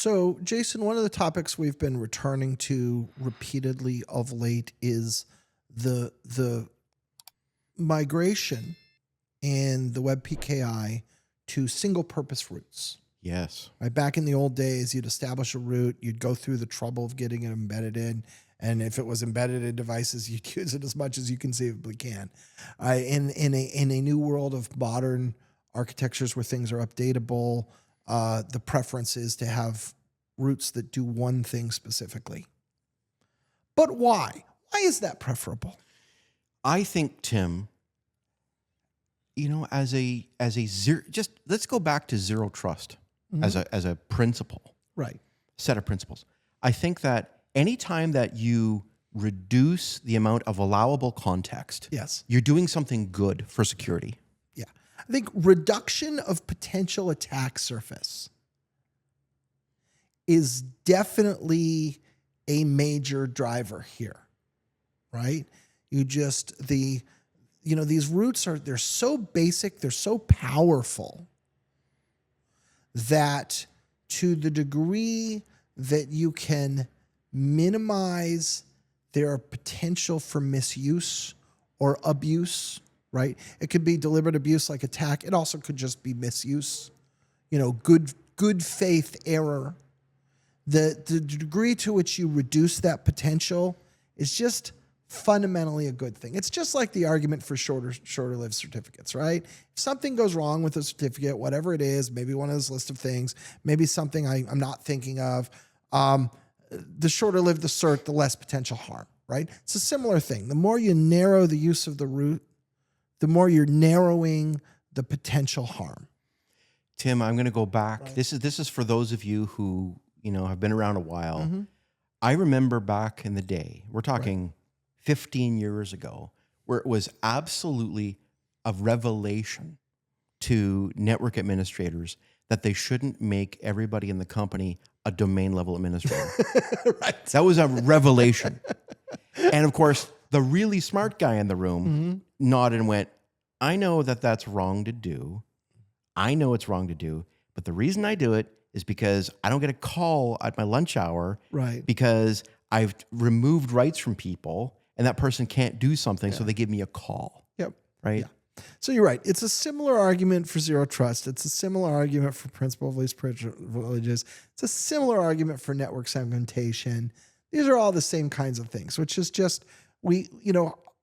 So, Jason, one of the topics we've been returning to repeatedly of late is the migration in the Web PKI to single purpose routes. Yes. Right? Back in the old days, you'd establish a route, you'd go through the trouble of getting it embedded in. And if it was embedded in devices, you'd use it as much as you conceivably can. In a new world of modern architectures where things are updatable, the preference is to have routes that do one thing specifically. But why? Why is that preferable? I think, Tim, as a zero, just let's go back to zero trust as a principle, Right. set of principles. I think that anytime that you reduce the amount of allowable context, Yes. you're doing something good for security. Yeah. I think reduction of potential attack surface is definitely a major driver here, right? These routes they're so basic, they're so powerful that to the degree that you can minimize their potential for misuse or abuse, right? It could be deliberate abuse like attack. It also could just be misuse, good faith error. The degree to which you reduce that potential is just fundamentally a good thing. It's just like the argument for shorter-lived certificates, right? If something goes wrong with a certificate, whatever it is, maybe one of this list of things, maybe something I'm not thinking of, the shorter lived the cert, the less potential harm, right? It's a similar thing. The more you narrow the use of the route, the more you're narrowing the potential harm. Tim, I'm going to go back. Right. This is for those of you who, have been around a while. Mm-hmm. I remember back in the day, we're talking 15 years ago, where it was absolutely a revelation to network administrators that they shouldn't make everybody in the company a domain level administrator. Right. That was a revelation. And of course, the really smart guy in the room nodded and went, I know that that's wrong to do. I know it's wrong to do. But the reason I do it is because I don't get a call at my lunch hour. Right. Because I've removed rights from people and that person can't do something. So they give me a call. Yep. Right. Yeah. So you're right. It's a similar argument for zero trust. It's a similar argument for principle of least privileges. It's a similar argument for network segmentation. These are all the same kinds of things, which is just,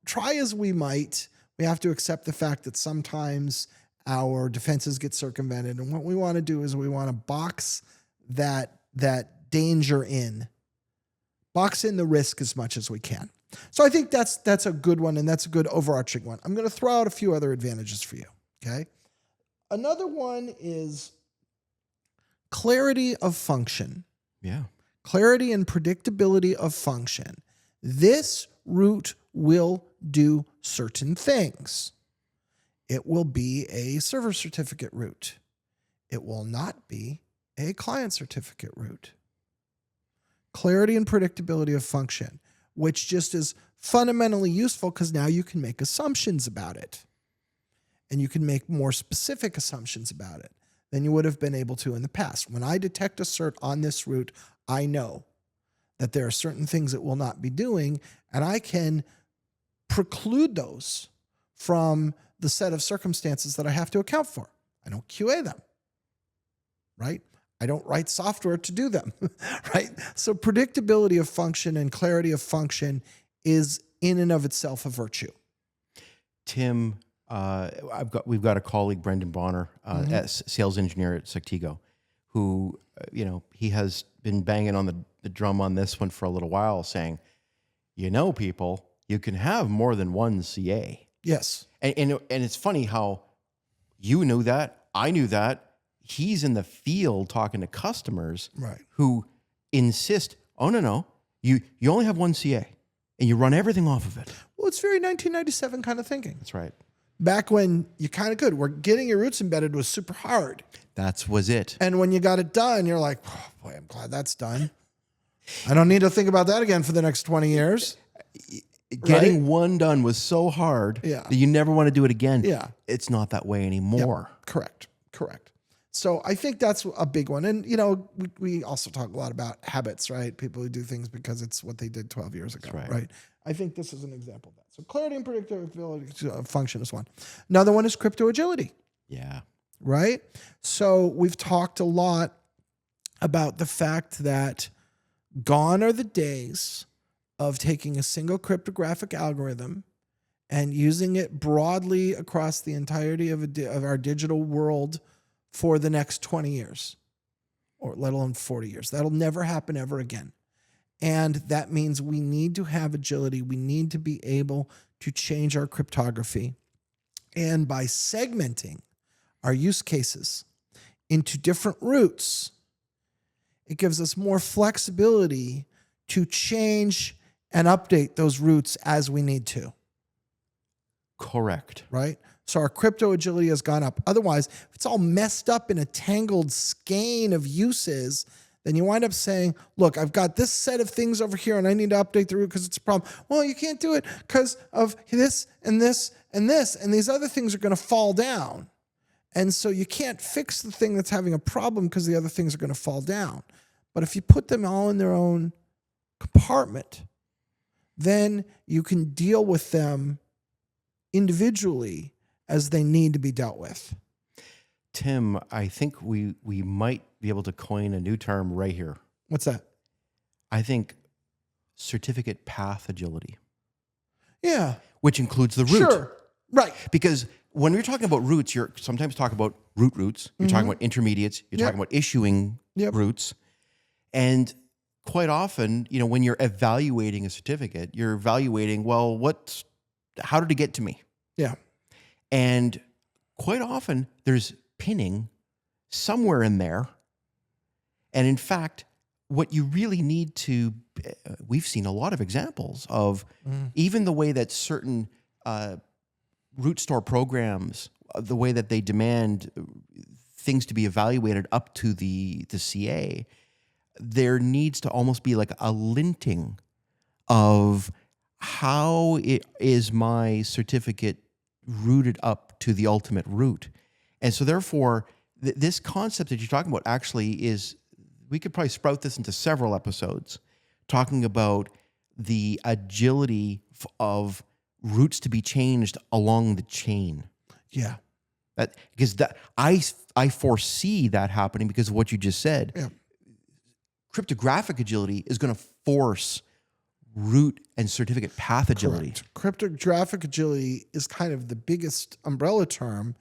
try as we might, we have to accept the fact that sometimes our defenses get circumvented. And what we want to do is we want to box that danger in, box in the risk as much as we can. So I think that's a good one, and that's a good overarching one. I'm going to throw out a few other advantages for you, okay? Another one is clarity of function. Yeah. Clarity and predictability of function. This route will do certain things. It will be a server certificate route. It will not be a client certificate route. Clarity and predictability of function, which just is fundamentally useful because now you can make assumptions about it. And you can make more specific assumptions about it than you would have been able to in the past. When I detect a cert on this route, I know that there are certain things it will not be doing, and I can preclude those from the set of circumstances that I have to account for. I don't QA them, right? I don't write software to do them, right? So predictability of function and clarity of function is in and of itself a virtue. Tim, we've got a colleague, Brendan Bonner, sales engineer at Sectigo, who, he has been banging on the drum on this one for a little while, saying, people, you can have more than one CA. Yes. And it's funny how you knew that, I knew that. He's in the field talking to customers who insist, oh, no, you only have one CA and you run everything off of it. Well, it's very 1997 kind of thinking. That's right. Back when you kind of could. Where getting your roots embedded was super hard. That was it. And when you got it done, you're like, oh, boy, I'm glad that's done. I don't need to think about that again for the next 20 years. Getting one done was so hard that you never want to do it again. Yeah. It's not that way anymore. Yep. Correct. So I think that's a big one. And, we also talk a lot about habits, right? People who do things because it's what they did 12 years ago, That's right? I think this is an example of that. So clarity and predictability of function is one. Another one is crypto agility, Yeah. right? So we've talked a lot about the fact that gone are the days of taking a single cryptographic algorithm and using it broadly across the entirety of our digital world for the next 20 years, or let alone 40 years. That'll never happen ever again. And that means we need to have agility. We need to be able to change our cryptography. And by segmenting our use cases into different routes, it gives us more flexibility to change and update those routes as we need to. Correct. Right? So our crypto agility has gone up. Otherwise, if it's all messed up in a tangled skein of uses, then you wind up saying, look, I've got this set of things over here and I need to update the route because it's a problem. Well, you can't do it because of this and this and this, and these other things are going to fall down. And so you can't fix the thing that's having a problem because the other things are going to fall down. But if you put them all in their own compartment, then you can deal with them individually as they need to be dealt with. Tim, I think we might be able to coin a new term right here. What's that? I think certificate path agility. Yeah. Which includes the route. Sure. Right. Because when you're talking about routes, you're sometimes talking about routes. You're talking about intermediates. You're talking about issuing routes. And quite often, when you're evaluating a certificate, you're evaluating, well, how did it get to me? Yeah. And quite often there's pinning somewhere in there. And in fact, what you really need to, we've seen a lot of examples of even the way that certain root store programs, the way that they demand things to be evaluated up to the CA, there needs to almost be like a linting of how is my certificate rooted up to the ultimate root. And so therefore, this concept that you're talking about actually is, we could probably sprout this into several episodes, talking about the agility of routes to be changed along the chain. Yeah. Because I foresee that happening because of what you just said. Yeah. Cryptographic agility is going to force root and certificate path agility. Correct. Cryptographic agility is kind of the biggest umbrella term.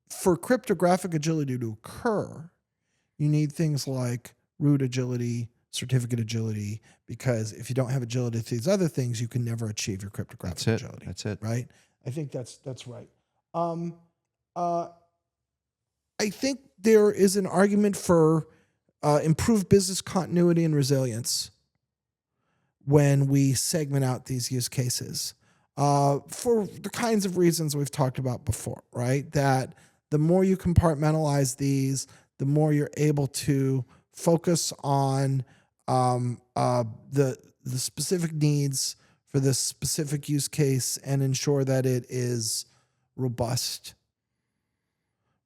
For cryptographic agility to occur, you need things like root agility, certificate agility, because if you don't have agility to these other things, you can never achieve your cryptographic agility. That's it. Right? I think that's right. I think there is an argument for improved business continuity and resilience when we segment out these use cases for the kinds of reasons we've talked about before, right? That the more you compartmentalize these, the more you're able to focus on the specific needs for this specific use case and ensure that it is robust,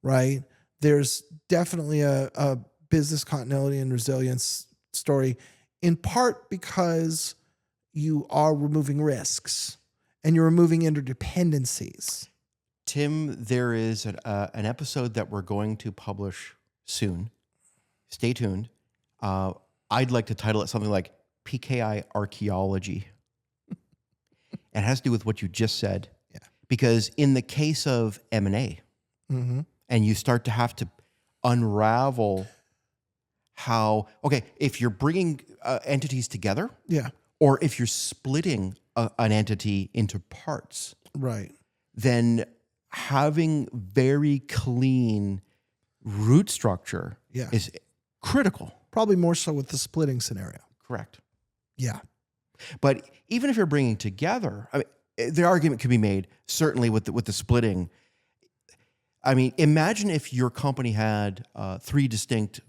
right? There's definitely a business continuity and resilience story, in part because you are removing risks and you're removing interdependencies. Tim, there is an episode that we're going to publish soon. Stay tuned. I'd like to title it something like PKI Archaeology. It has to do with what you just said. Yeah. Because in the case of M&A, and you start to have to unravel how, if you're bringing entities together, or if you're splitting an entity into parts, right, then having very clean root structure is critical. Probably more so with the splitting scenario. Correct. Yeah. But even if you're bringing together, I mean, the argument could be made, certainly with the splitting. I mean, imagine if your company had 3 distinct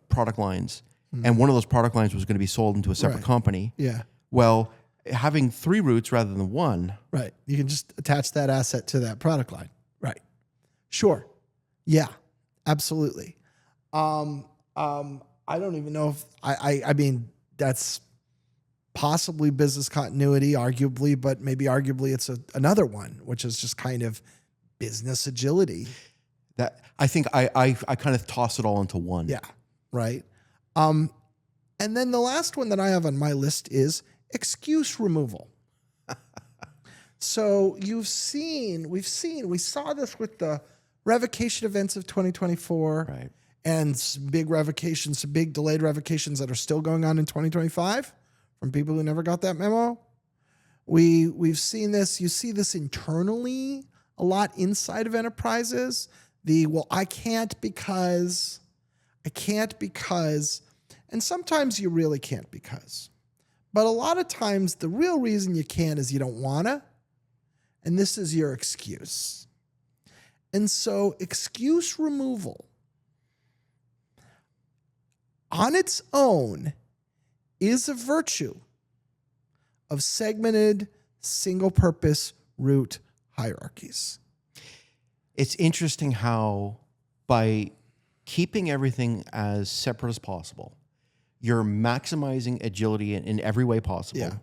product lines, and one of those product lines was going to be sold into a separate company. Yeah. Well, having 3 routes rather than 1. Right. You can just attach that asset to that product line. Right. Sure. Yeah. Absolutely. I don't even know if I mean, that's possibly business continuity, arguably, but maybe arguably it's another one, which is just kind of business agility. That I think I kind of toss it all into one. Yeah. Right. And then the last one that I have on my list is excuse removal. So we saw this with the revocation events of 2024, Right. and some big delayed revocations that are still going on in 2025 from people who never got that memo. We've seen this. You see this internally a lot inside of enterprises. I can't because, and sometimes you really can't because. But a lot of times the real reason you can't is you don't wanna, and this is your excuse. And so excuse removal on its own is a virtue of segmented single-purpose root hierarchies. It's interesting how by keeping everything as separate as possible, you're maximizing agility in every way possible. Yeah.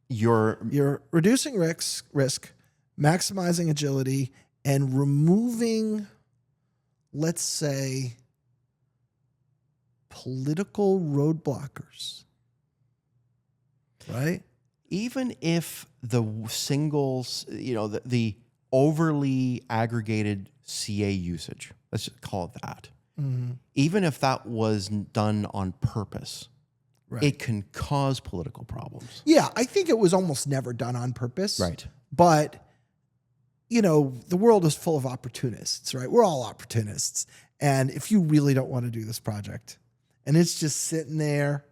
You're reducing risk, maximizing agility, and removing, let's say, political roadblockers. Right? even if the singles, the overly aggregated CA usage, let's just call it that, even if that was done on purpose, it can cause political problems. Yeah, I think it was almost never done on purpose. Right. But, the world is full of opportunists, right? We're all opportunists. And if you really don't want to do this project and it's just sitting there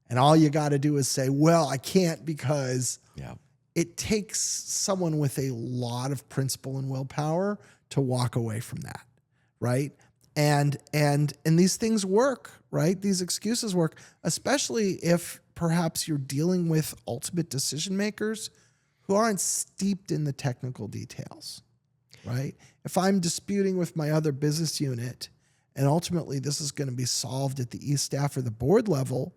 and all you got to do is say, well, I can't because it takes someone with a lot of principle and willpower to walk away from that, right? And these things work, right? These excuses work, especially if perhaps you're dealing with ultimate decision makers who aren't steeped in the technical details, right? If I'm disputing with my other business unit and ultimately this is going to be solved at the E-staff or the board level,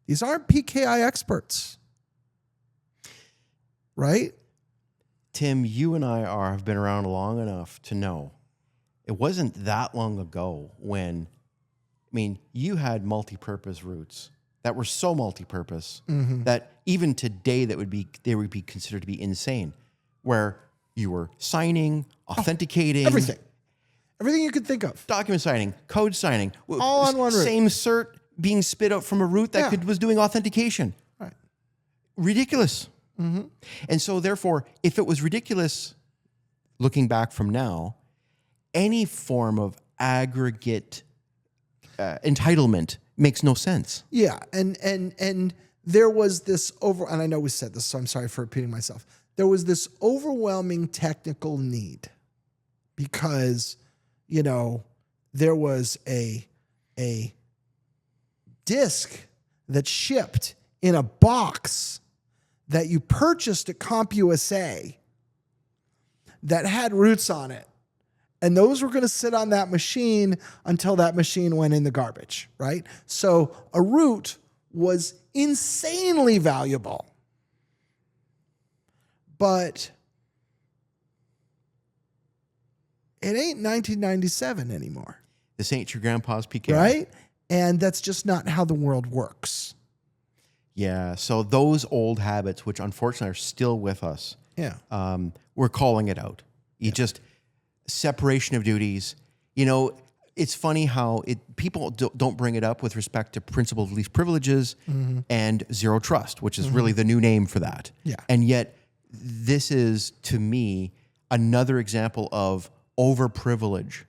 these aren't PKI experts, right? Tim, you and I have been around long enough to know it wasn't that long ago when, you had multi-purpose routes that were so multi-purpose that even today they would be considered to be insane, where you were signing, authenticating, Everything you could think of, document signing, code signing, all on one route. Same cert being spit out from a route that was doing authentication. Right. Ridiculous. And so therefore, if it was ridiculous, looking back from now, any form of aggregate entitlement makes no sense. Yeah, and there was this and I know we said this, so I'm sorry for repeating myself. There was this overwhelming technical need because, there was a disk that shipped in a box that you purchased at CompUSA that had roots on it. And those were going to sit on that machine until that machine went in the garbage, right? So a root was insanely valuable. But it ain't 1997 anymore. This ain't your grandpa's PK. Right? And that's just not how the world works. Yeah. So those old habits, which unfortunately are still with us, we're calling it out. Separation of duties. It's funny how people don't bring it up with respect to principle of least privileges and zero trust, which is really the new name for that. Yeah. And yet this is, to me, another example of overprivilege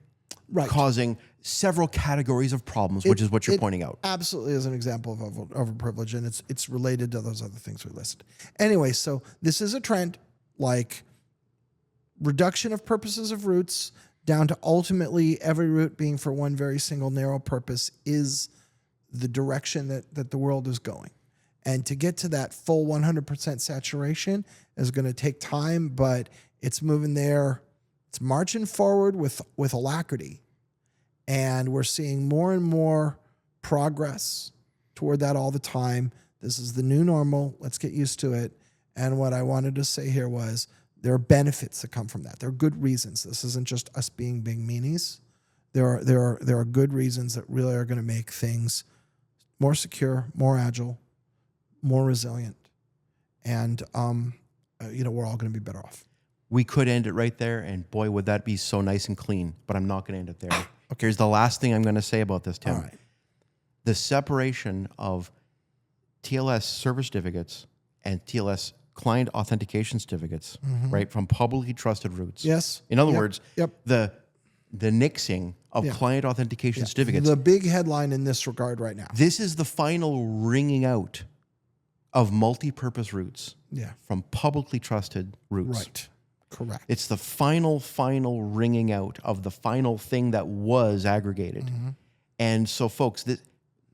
causing several categories of problems, which is what you're pointing out. Absolutely is an example of overprivilege, and it's related to those other things we listed. Anyway, so this is a trend, like reduction of purposes of roots down to ultimately every root being for one very single narrow purpose is the direction that the world is going. And to get to that full 100% saturation is going to take time, but it's moving there. It's marching forward with alacrity. And we're seeing more and more progress toward that all the time. This is the new normal. Let's get used to it. And what I wanted to say here was there are benefits that come from that. There are good reasons. This isn't just us being big meanies. There are good reasons that really are going to make things more secure, more agile, more resilient. And, we're all going to be better off. We could end it right there, and boy, would that be so nice and clean. But I'm not going to end it there. Okay. Here's the last thing I'm going to say about this, Tim. All right. The separation of TLS server certificates and TLS client authentication certificates, right, from publicly trusted routes. Yes. In other words, Yep. the nixing of client authentication certificates. The big headline in this regard right now. This is the final ringing out of multi-purpose routes from publicly trusted routes. Right. Correct. It's the final ringing out of the final thing that was aggregated. And so, folks,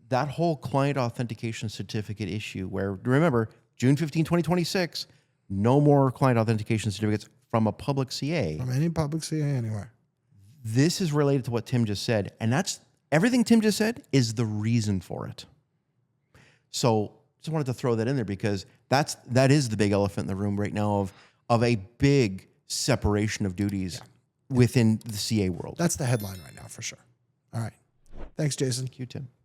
that whole client authentication certificate issue where, remember, June 15, 2026, no more client authentication certificates from a public CA. From any public CA anywhere. This is related to what Tim just said. And that's everything Tim just said is the reason for it. So just wanted to throw that in there because that is the big elephant in the room right now of a big separation of duties within the CA world. That's the headline right now for sure. All right. Thanks, Jason. Thank you, Tim.